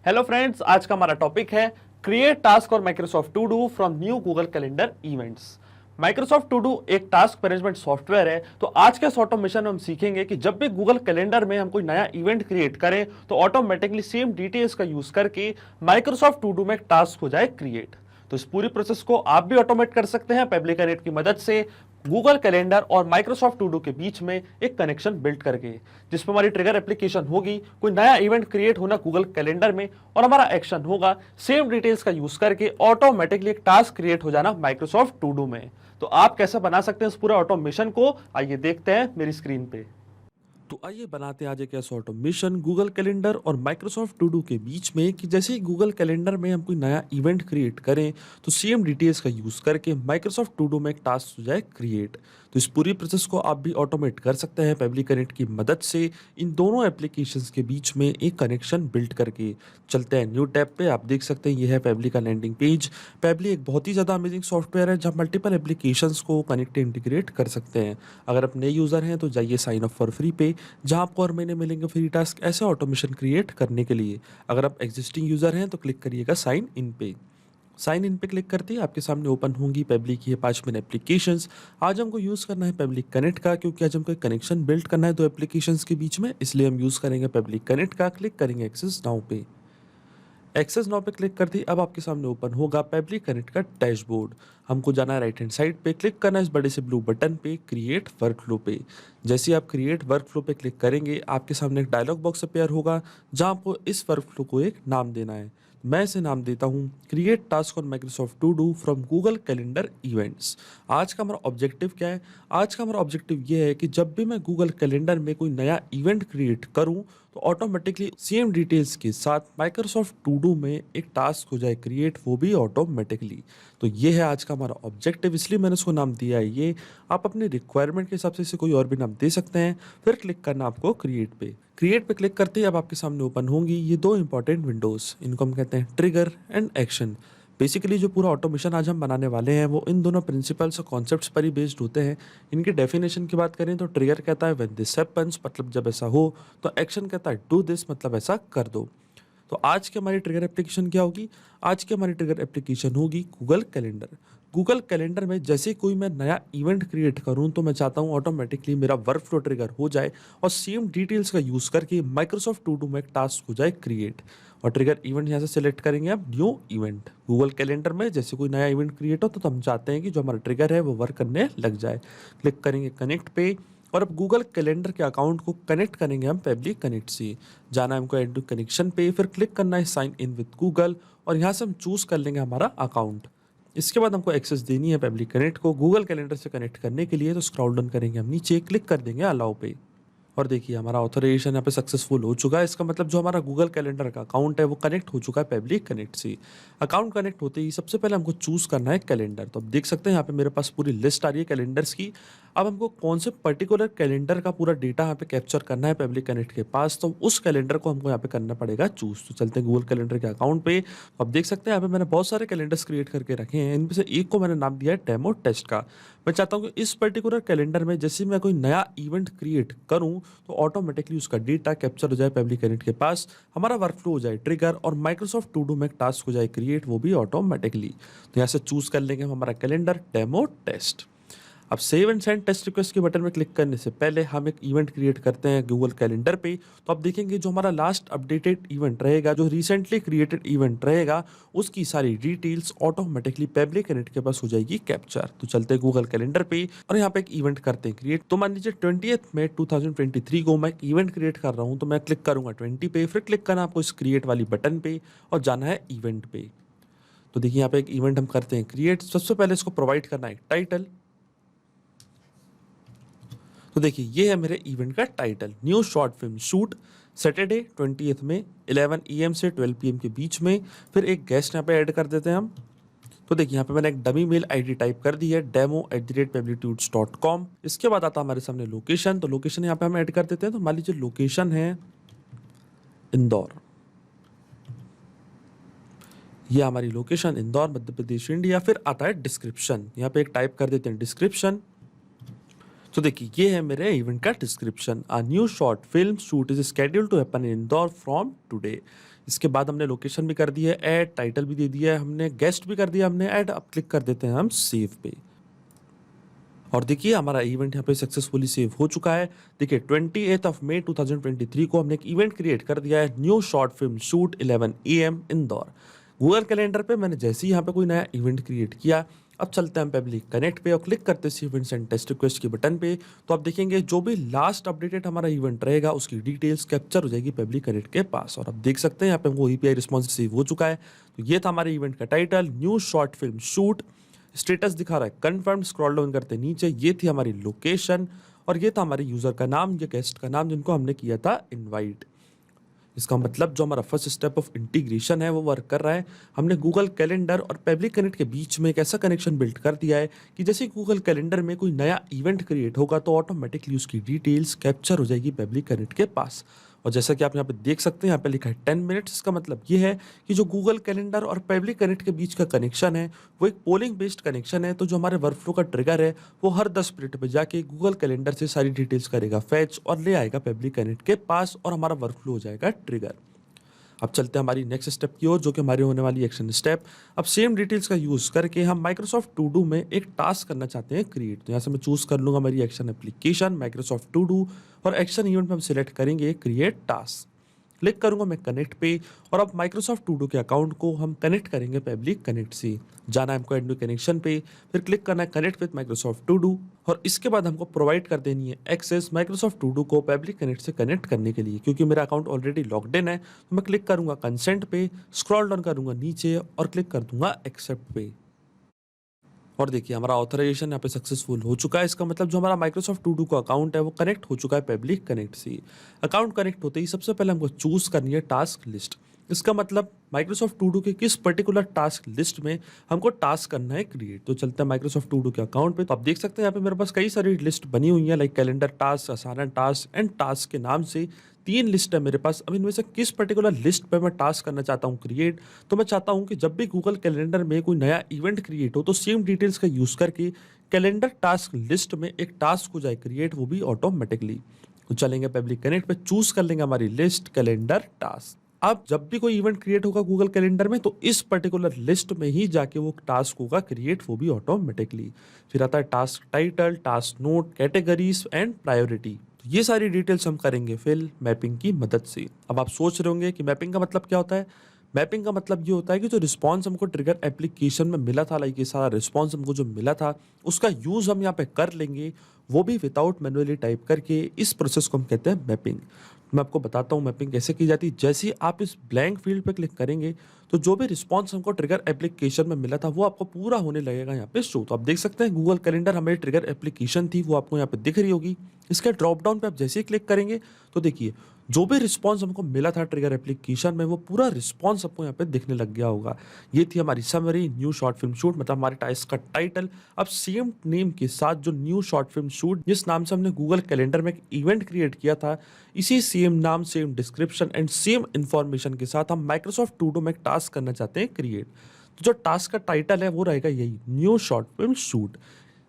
Hello friends, आज का हमारा टॉपिक है क्रिएट टास्क और Microsoft to do from new Google calendar events. Microsoft to do एक टास्क मैनेजमेंट सॉफ्टवेयर है। तो आज के इस ऑटोमेशन में हम सीखेंगे कि जब भी गूगल कैलेंडर में हम कोई नया इवेंट क्रिएट करें तो ऑटोमेटिकली सेम डिटेल्स का यूज करके माइक्रोसॉफ्ट टू डू में एक टास्क हो जाए क्रिएट। तो इस पूरी प्रोसेस को आप भी ऑटोमेट कर सकते हैं पब्लिक कनेक्ट की मदद से, गूगल कैलेंडर और माइक्रोसॉफ्ट टू डू के बीच में एक कनेक्शन बिल्ड करके, जिसमें हमारी ट्रिगर एप्लीकेशन होगी, कोई नया इवेंट क्रिएट होना गूगल कैलेंडर में और हमारा एक्शन होगा सेम डिटेल्स का यूज करके ऑटोमेटिकली एक टास्क क्रिएट हो जाना माइक्रोसॉफ्ट टू डू में। तो आप कैसे बना सकते हैं इस पूरे ऑटोमेशन को, आइए देखते हैं मेरी स्क्रीन पे। तो आइए बनाते हैं आज एक ऐसा ऑटोमेशन गूगल कैलेंडर और माइक्रोसॉफ्ट टू डू के बीच में कि जैसे ही गूगल कैलेंडर में हम कोई नया इवेंट क्रिएट करें तो सेम डिटेल्स का यूज करके माइक्रोसॉफ्ट टू डू में एक टास्क हो जाए क्रिएट। तो इस पूरी प्रोसेस को आप भी ऑटोमेट कर सकते हैं पब्लिक कनेक्ट की मदद से, इन दोनों एप्लीकेशंस के बीच में एक कनेक्शन बिल्ड करके। चलते हैं न्यू टैब पे, आप देख सकते हैं ये है पेबली का लैंडिंग पेज। पेबली एक बहुत ही ज़्यादा अमेजिंग सॉफ्टवेयर है जहाँ मल्टीपल एप्लीकेशंस को कनेक्ट इंटीग्रेट कर सकते हैं। अगर आप नए यूज़र हैं तो जाइए साइन अप फॉर फ्री पे, जहाँ आपको हर महीने मिलेंगे फ्री टास्क ऐसे ऑटोमेशन क्रिएट करने के लिए। अगर आप एग्जिस्टिंग यूज़र हैं तो क्लिक करिएगा साइन इन पे। साइन इन पे क्लिक करते ही आपके सामने ओपन होंगी पेबली की ये 5 एप्लीकेशंस। आज हमको यूज़ करना है पेबली कनेक्ट का, क्योंकि आज हमको एक कनेक्शन बिल्ड करना है दो एप्लीकेशंस के बीच में, इसलिए हम यूज़ करेंगे पेबली कनेक्ट का। क्लिक करेंगे एक्सेस नाउ पे। एक्सेस नाउ पे क्लिक करते ही अब आपके सामने ओपन होगा पेबली कनेक्ट का डैशबोर्ड। हमको जाना है राइट हैंड साइड पे, क्लिक करना है इस बड़े से ब्लू बटन पे क्रिएट वर्कफ्लो पे। जैसे ही आप क्रिएट वर्कफ्लो पे क्लिक करेंगे आपके सामने एक डायलॉग बॉक्स अपेयर होगा जहां आपको इस वर्कफ्लो को एक नाम देना है। मैं इसे नाम देता हूँ create task on Microsoft to do from Google calendar events. आज का हमारा ऑब्जेक्टिव क्या है? आज का हमारा ऑब्जेक्टिव ये है कि जब भी मैं गूगल कैलेंडर में कोई नया इवेंट क्रिएट करूँ तो ऑटोमेटिकली सेम डिटेल्स के साथ माइक्रोसॉफ्ट टू डू में एक टास्क हो जाए क्रिएट, वो भी ऑटोमेटिकली। तो ये है आज का हमारा ऑब्जेक्टिव, इसलिए मैंने उसको नाम दिया है ये। आप अपनी रिक्वायरमेंट के हिसाब से इसे कोई और भी नाम दे सकते हैं। फिर क्लिक करना आपको क्रिएट पे। क्रिएट पे क्लिक करते ही अब आपके सामने ओपन होंगी ये दो इंपॉर्टेंट विंडोज, इनको हम कहते हैं ट्रिगर एंड एक्शन। बेसिकली जो पूरा ऑटोमेशन आज हम बनाने वाले हैं वो इन दोनों प्रिंसिपल्स और कॉन्सेप्ट्स पर ही बेस्ड होते हैं। इनकी डेफिनेशन की बात करें तो ट्रिगर कहता है व्हेन दिस हैपेंस, मतलब जब ऐसा हो। तो एक्शन कहता है डू दिस, मतलब ऐसा कर दो। तो आज की हमारी ट्रिगर एप्लीकेशन क्या होगी? आज की हमारी ट्रिगर एप्लीकेशन होगी गूगल कैलेंडर। गूगल कैलेंडर में जैसे कोई मैं नया इवेंट क्रिएट करूं तो मैं चाहता हूं ऑटोमेटिकली मेरा वर्क फ्लो ट्रिगर हो जाए और सेम डिटेल्स का यूज़ करके माइक्रोसॉफ्ट टू डू में एक टास्क हो जाए क्रिएट। और ट्रिगर इवेंट यहाँ से सिलेक्ट करेंगे आप न्यू इवेंट। गूगल कैलेंडर में जैसे कोई नया इवेंट क्रिएट हो तो हम चाहते हैं कि जो हमारा ट्रिगर है वो वर्क करने लग जाए। क्लिक करेंगे कनेक्ट पे और अब गूगल कैलेंडर के अकाउंट को कनेक्ट करेंगे हम पेबली कनेक्ट से। जाना है हमको एड टू कनेक्शन पे, फिर क्लिक करना है साइन इन विद गूगल और यहाँ से हम चूज कर लेंगे हमारा अकाउंट। इसके बाद हमको एक्सेस देनी है पेबली कनेक्ट को गूगल कैलेंडर से कनेक्ट करने के लिए। तो स्क्रॉल डाउन करेंगे हम नीचे, क्लिक कर देंगे अलाउ पे और देखिए हमारा ऑथराइजेशन यहाँ पे सक्सेसफुल हो चुका है। इसका मतलब जो हमारा गूगल कैलेंडर का अकाउंट है वो कनेक्ट हो चुका है पेबली कनेक्ट से। अकाउंट कनेक्ट होते ही सबसे पहले हमको चूज करना है कैलेंडर। तो अब देख सकते हैं यहाँ पे मेरे पास पूरी लिस्ट आ रही है कैलेंडर्स की। अब हमको कौन से पर्टिकुलर कैलेंडर का पूरा डेटा यहाँ पे कैप्चर करना है पेबली कनेक्ट के पास, तो उस कैलेंडर को हमको यहाँ पे करना पड़ेगा चूज। तो चलते हैं गूगल कैलेंडर के अकाउंट पे। अब देख सकते हैं यहाँ पे मैंने बहुत सारे कैलेंडर्स क्रिएट करके रखे हैं, इनमें से एक को मैंने नाम दिया है डेमो टेस्ट का। मैं चाहता हूँ कि इस पर्टिकुलर कैलेंडर में जैसे मैं कोई नया इवेंट क्रिएट करूँ तो ऑटोमेटिकली उसका डेटा कैप्चर हो जाए पेबली कनेक्ट के पास, हमारा वर्कफ्लो हो जाए ट्रिगर और माइक्रोसॉफ्ट टू डू में एक टास्क हो जाए क्रिएट, वो भी ऑटोमेटिकली। तो यहाँ से चूज कर लेंगे हम हमारा कैलेंडर डेमो टेस्ट। अब save and send test request के बटन में क्लिक करने से पहले हम एक इवेंट क्रिएट करते हैं गूगल कैलेंडर पे। तो आप देखेंगे जो हमारा लास्ट अपडेटेड इवेंट रहेगा, जो रिसेंटली क्रिएटेड इवेंट रहेगा, उसकी सारी डिटेल्स ऑटोमेटिकली पेबली कनेक्ट के पास हो जाएगी कैप्चर। तो चलते हैं गूगल कैलेंडर पे और यहाँ पे एक इवेंट करते हैं क्रिएट। तो मान लीजिए 20 मई 2023 को मैं एक इवेंट क्रिएट कर रहा हूँ, तो मैं क्लिक करूंगा 20 पे, फिर क्लिक करना आपको इस क्रिएट वाली बटन पे और जाना है इवेंट पे। तो देखिए यहाँ पे एक इवेंट हम करते हैं क्रिएट। सबसे पहले इसको प्रोवाइड करना है टाइटल। तो देखिए ये है मेरे इवेंट का title, new short film shoot Saturday 20 में 11 AM से 12 PM के बीच में। फिर एक गेस्ट यहाँ पे ऐड कर देते हैं हम। तो देखिए यहाँ पे मैंने एक डमी मेल आईडी टाइप कर दी है demo@peblitudes.com। इसके बाद आता हमारे सामने लोकेशन। तो लोकेशन यहाँ पे हम ऐड कर देते हैं। तो मान लीजिए लोकेशन है इंदौर, ये हमारी लोकेशन इंदौर मध्य प्रदेश इंडिया। फिर आता है डिस्क्रिप्शन, यहाँ पे एक टाइप कर देते हैं डिस्क्रिप्शन। तो देखिए ये है मेरे इवेंट का description, a new short film shoot is scheduled to happen in Indore from today. इसके बाद हमने लोकेशन भी कर दी है ऐड, टाइटल भी दे दिया है हमने, गेस्ट भी कर दिया हमने ऐड। अब क्लिक कर देते हैं हम सेव पे और देखिए हमारा इवेंट यहाँ पे सक्सेसफुली सेव हो चुका है। देखिए 28 मई 2023 को हमने एक इवेंट क्रिएट कर दिया है, new short film shoot 11 AM Indore. Google calendar पे मैंने जैसे ही यहाँ पे कोई नया इवेंट क्रिएट किया, अब चलते हैं हम पब्लिक कनेक्ट पे और क्लिक करते हैं इवेंट्स एंड टेस्ट रिक्वेस्ट के बटन पे। तो आप देखेंगे जो भी लास्ट अपडेटेड हमारा इवेंट रहेगा उसकी डिटेल्स कैप्चर हो जाएगी पब्लिक कनेक्ट के पास। और आप देख सकते हैं यहाँ पे हमको API रिस्पॉन्स रिसीव हो चुका है। तो ये था हमारे इवेंट का title, new short film shoot, status दिखा रहा है कंफर्म। स्क्रॉल डाउन करते नीचे, ये थी हमारी लोकेशन और ये था हमारे यूजर का नाम या गेस्ट का नाम जिनको हमने किया था इनवाइट। इसका मतलब जो हमारा फर्स्ट स्टेप ऑफ इंटीग्रेशन है वो वर्क कर रहा है। हमने गूगल कैलेंडर और पब्लिक कनेक्ट के बीच में एक ऐसा कनेक्शन बिल्ड कर दिया है कि जैसे गूगल कैलेंडर में कोई नया इवेंट क्रिएट होगा तो ऑटोमेटिकली उसकी डिटेल्स कैप्चर हो जाएगी पब्लिक कनेक्ट के पास। और जैसा कि आप यहाँ पे देख सकते हैं, यहाँ पे लिखा है 10 मिनट्स। इसका मतलब ये है कि जो गूगल कैलेंडर और पब्लिक कनेक्ट के बीच का कनेक्शन है वो एक पोलिंग बेस्ड कनेक्शन है। तो जो हमारे वर्कफ्लो का ट्रिगर है वो हर 10 मिनट पे जाके गूगल कैलेंडर से सारी डिटेल्स करेगा फैच और ले आएगा पब्लिक कनेक्ट के पास और हमारा वर्कफ्लो हो जाएगा ट्रिगर। अब चलते हैं हमारी नेक्स्ट स्टेप की ओर, जो कि हमारी होने वाली एक्शन स्टेप। अब सेम डिटेल्स का यूज करके हम माइक्रोसॉफ्ट टू डू में एक टास्क करना चाहते हैं क्रिएट। तो यहाँ से मैं चूज कर लूंगा मेरी action application Microsoft to do और एक्शन इवेंट में हम सिलेक्ट करेंगे क्रिएट टास्क। क्लिक करूंगा मैं कनेक्ट पे और अब माइक्रोसॉफ्ट टू डू के अकाउंट को हम कनेक्ट करेंगे पब्लिक कनेक्ट से। जाना है हमको एड न्यू कनेक्शन पे, फिर क्लिक करना है connect with Microsoft to do और इसके बाद हमको प्रोवाइड कर देनी है एक्सेस माइक्रोसॉफ्ट टू डू को पब्लिक कनेक्ट से कनेक्ट करने के लिए। क्योंकि मेरा अकाउंट ऑलरेडी लॉग्ड इन है तो मैं क्लिक करूंगा कंसेंट पे, स्क्रॉल डाउन करूंगा नीचे और क्लिक कर दूंगा एक्सेप्ट पे। और देखिए हमारा ऑथराइजेशन यहाँ पे सक्सेसफुल हो चुका है। इसका मतलब जो हमारा माइक्रोसॉफ्ट टू डू का अकाउंट है वो कनेक्ट हो चुका है पब्लिक कनेक्ट से। अकाउंट कनेक्ट होते ही सबसे पहले हमको चूज करनी है टास्क लिस्ट। इसका मतलब माइक्रोसॉफ्ट टू डू के किस पर्टिकुलर टास्क लिस्ट में हमको टास्क करना है क्रिएट। तो चलते हैं माइक्रोसॉफ्ट टू डू के अकाउंट पे। तो आप देख सकते हैं यहाँ पे मेरे पास कई सारी लिस्ट बनी हुई है, like calendar task, assignment task and task के नाम से 3 लिस्ट है मेरे पास। अब इनमें से किस पर्टिकुलर लिस्ट पे मैं टास्क करना चाहता हूँ क्रिएट। तो मैं चाहता हूँ कि जब भी गूगल कैलेंडर में कोई नया इवेंट क्रिएट हो तो सेम डिटेल्स का यूज करके कैलेंडर टास्क लिस्ट में एक टास्क हो जाए क्रिएट, वो भी ऑटोमेटिकली। तो चलेंगे पब्लिक कनेक्ट पे, चूज कर लेंगे हमारी लिस्ट कैलेंडर टास्क। अब जब भी कोई इवेंट क्रिएट होगा गूगल कैलेंडर में तो इस पर्टिकुलर लिस्ट में ही जाके वो टास्क होगा क्रिएट, वो भी ऑटोमेटिकली। फिर आता है task title, task note, categories and priority. ये सारी डिटेल्स हम करेंगे फिल मैपिंग की मदद से। अब आप सोच रहे होंगे कि मैपिंग का मतलब क्या होता है। मैपिंग का मतलब ये होता है कि जो रिस्पॉन्स हमको ट्रिगर एप्लीकेशन में मिला था, लाइक ये सारा रिस्पॉन्स हमको जो मिला था उसका यूज हम यहाँ पे कर लेंगे, वो भी विदाउट मैनुअली टाइप करके। इस प्रोसेस को हम कहते हैं मैपिंग। मैं आपको बताता हूँ मैपिंग कैसे की जाती है। जैसे ही आप इस ब्लैंक फील्ड पे क्लिक करेंगे तो जो भी रिस्पॉन्स हमको ट्रिगर एप्लीकेशन में मिला था वो आपको पूरा होने लगेगा यहाँ पे शो। तो आप देख सकते हैं गूगल कैलेंडर हमारी ट्रिगर एप्लीकेशन थी वो आपको यहाँ पे दिख रही होगी। इसके ड्रॉप डाउन पे आप जैसे ही क्लिक करेंगे तो देखिए जो भी रिस्पॉन्स हमको मिला था ट्रिगर एप्लीकेशन में वो पूरा रिस्पॉन्स आपको यहाँ पे दिखने लग गया होगा। ये थी हमारी summary, new short film shoot, मतलब हमारे टास्क का टाइटल। अब सेम नेम के साथ जो न्यू शॉर्ट फिल्म शूट जिस नाम से हमने गूगल कैलेंडर में एक इवेंट क्रिएट किया था, इसी सेम नाम, same description and same information के साथ हम माइक्रोसॉफ्ट टू डू में एक टास्क करना चाहते हैं क्रिएट। तो जो टास्क का टाइटल है वो रहेगा यही, new short film shoot.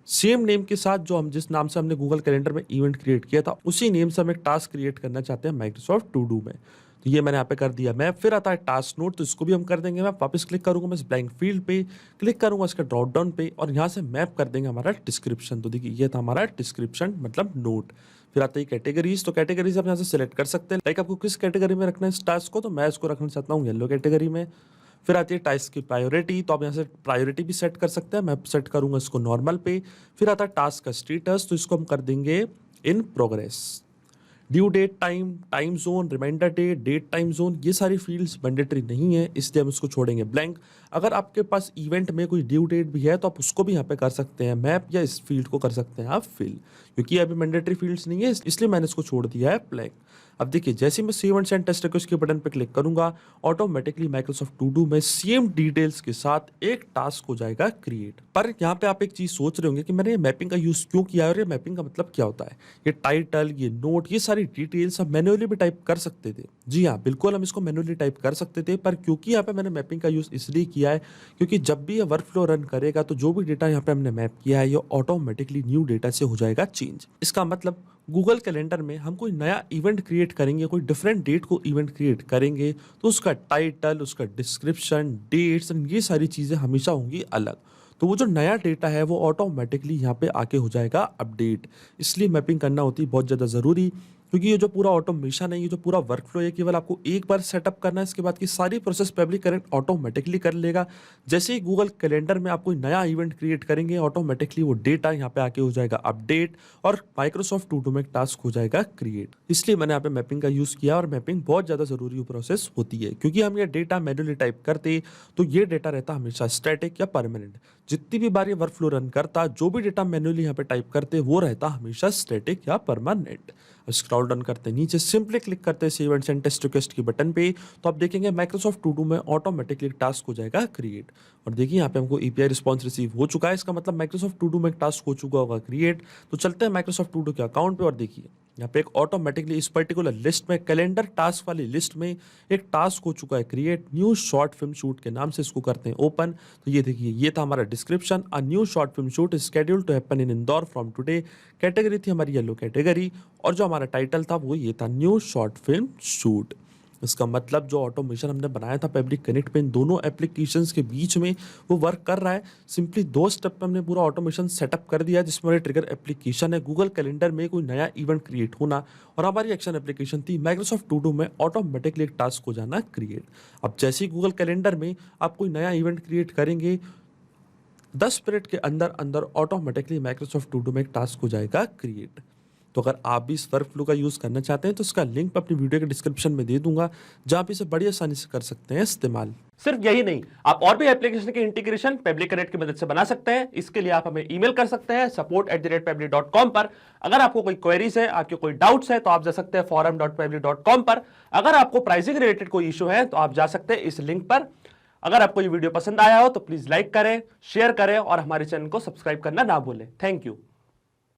Same name के साथ जो हम जिस नाम से हमने गूगल कैलेंडर में इवेंट क्रिएट किया था उसी नेम से हम एक टास्क क्रिएट करना चाहते हैं माइक्रोसॉफ्ट टू डू में। तो ये मैंने यहाँ पे कर दिया मैप। फिर आता है टास्क नोट, तो इसको भी हम कर देंगे मैप। वापस क्लिक करूंगा मैं इस ब्लैंक फील्ड पे, क्लिक करूंगा इसका ड्रॉप डाउन पे और यहाँ से मैप कर देंगे हमारा डिस्क्रिप्शन। तो देखिए ये था हमारा डिस्क्रिप्शन मतलब नोट। फिर आता है कैटेगरीज, तो कैटेगरीज आप यहाँ से सिलेक्ट कर सकते हैं, लाइक आपको किस कैटेगरी में रखना है इस टास्क को। तो मैं इसको रखना चाहता हूँ येलो कैटेगरी में। फिर आती है टास्क की प्रायोरिटी, तो आप यहाँ से प्रायोरिटी भी सेट कर सकते हैं। मैं सेट करूंगा इसको नॉर्मल पे। फिर आता है टास्क का स्टेटस, तो इसको हम कर देंगे in progress. Due date, time, time zone, reminder date, date, time zone, ये सारी फील्ड्स मैंडेटरी नहीं है इसलिए हम इसको छोड़ेंगे ब्लैंक। अगर आपके पास इवेंट में कोई ड्यू डेट भी है तो आप उसको भी यहाँ पे कर सकते हैं मैप, या इस फील्ड को कर सकते हैं आप फिल, क्योंकि अभी मैंडेटरी फील्ड्स नहीं है इसलिए मैंने इसको छोड़ दिया है ब्लैंक। अब देखिए जैसे मैं save and send test request के बटन पे क्लिक करूंगा ऑटोमेटिकली माइक्रोसॉफ्ट टू डू में सेम डिटेल्स के साथ एक टास्क हो जाएगा क्रिएट। पर यहाँ पे आप एक चीज सोच रहे होंगे कि मैंने मैपिंग का यूज क्यों किया है और ये मैपिंग का मतलब क्या होता है। ये टाइटल, ये नोट, ये सारी डिटेल्स हम मैन्युअली भी टाइप कर सकते थे। जी हाँ, बिल्कुल हम इसको मैन्युअली टाइप कर सकते थे, पर क्योंकि यहाँ पे मैंने मैपिंग का यूज इसलिए किया है क्योंकि जब भी ये वर्कफ्लो रन करेगा तो जो भी डेटा यहाँ पे हमने मैप किया है ये ऑटोमेटिकली न्यू डेटा से हो जाएगा चेंज। इसका मतलब गूगल कैलेंडर में हम कोई नया इवेंट क्रिएट करेंगे, कोई डिफरेंट डेट को इवेंट क्रिएट करेंगे, तो उसका टाइटल, उसका डिस्क्रिप्शन, डेट्स एंड ये सारी चीज़ें हमेशा होंगी अलग। तो वो जो नया डेटा है वो ऑटोमेटिकली यहाँ पे आके हो जाएगा अपडेट। इसलिए मैपिंग करना होती है बहुत ज़्यादा ज़रूरी, क्योंकि ये जो पूरा ऑटोमेशन है, ये जो पूरा वर्कफ्लो है, केवल आपको एक बार सेटअप करना है, इसके बाद की सारी प्रोसेस पब्लिक करेंट ऑटोमेटिकली कर लेगा। जैसे ही गूगल कैलेंडर में आप कोई नया इवेंट क्रिएट करेंगे, ऑटोमेटिकली वो डेटा यहाँ पे आके हो जाएगा अपडेट और माइक्रोसॉफ्ट टू डू में एक टास्क हो जाएगा क्रिएट। इसलिए मैंने यहाँ पे मैपिंग का यूज़ किया, और मैपिंग बहुत ज़्यादा ज़रूरी प्रोसेस होती है, क्योंकि हम ये डेटा मैन्युअली टाइप करते तो ये डेटा रहता हमेशा स्टैटिक या परमानेंट। जितनी भी बार ये वर्कफ्लो रन करता, जो भी डेटा मैन्युअली यहाँ पे टाइप करते वो रहता हमेशा स्टैटिक या परमानेंट। स्क्रॉल डाउन करते नीचे, सिंपली क्लिक करते हैं इवेंट्स एंड टेस्ट रिक्वेस्ट की बटन पे, तो आप देखेंगे माइक्रोसॉफ्ट टू डू में ऑटोमेटिकली टास्क हो जाएगा क्रिएट। और देखिए यहाँ पे हमको एपीआई रिस्पांस रिसीव हो चुका है, इसका मतलब माइक्रोसॉफ्ट टू डू में एक टास्क हो चुका होगा क्रिएट। तो चलते हैं माइक्रोसॉफ्ट टू डू के अकाउंट पे और देखिए यहाँ पे एक ऑटोमेटिकली इस पर्टिकुलर लिस्ट में, कैलेंडर टास्क वाली लिस्ट में एक टास्क हो चुका है create. New short film shoot के नाम से इसको करते हैं ओपन। तो ये देखिए, ये था हमारा description, a new short film shoot schedule to happen in Indore from today. Category थी हमारी येलो कैटेगरी, और जो हमारा टाइटल था वो ये था न्यू शॉर्ट फिल्म शूट। इसका मतलब जो ऑटोमेशन हमने बनाया था पब्लिक कनेक्ट पे इन दोनों एप्लीकेशंस के बीच में, वो वर्क कर रहा है। सिंपली 2 स्टेप में हमने पूरा ऑटोमेशन सेटअप कर दिया है, जिसमें हमारी ट्रिगर एप्लीकेशन है गूगल कैलेंडर में कोई नया इवेंट क्रिएट होना, और हमारी एक्शन एप्लीकेशन थी माइक्रोसॉफ्ट टू डू में ऑटोमेटिकली एक टास्क हो जाना क्रिएट। अब जैसे ही गूगल कैलेंडर में आप कोई नया इवेंट क्रिएट करेंगे, 10 मिनट के अंदर अंदर ऑटोमेटिकली माइक्रोसॉफ्ट टू डू में एक टास्क हो जाएगा क्रिएट। तो अगर आप भी इस वर्क फ्लो का यूज़ करना चाहते हैं तो इसका लिंक मैं अपनी वीडियो के डिस्क्रिप्शन में दे दूंगा, जहां आप इसे बड़ी आसानी से कर सकते हैं इस्तेमाल। सिर्फ यही नहीं, आप और भी एप्लीकेशन के इंटीग्रेशन पब्लिक कनेक्ट की मदद से बना सकते हैं। इसके लिए आप हमें ईमेल कर सकते हैं support@pabli.com पर। अगर आपको कोई क्वेरीज है, आपके कोई डाउट्स है, तो आप जा सकते हैं forum.pabli.com पर। अगर आपको प्राइसिंग रिलेटेड कोई इशू है तो आप जा सकते हैं इस लिंक पर। अगर आपको ये वीडियो पसंद आया हो तो प्लीज लाइक करें, शेयर करें और हमारे चैनल को सब्सक्राइब करना ना भूलें। Thank you.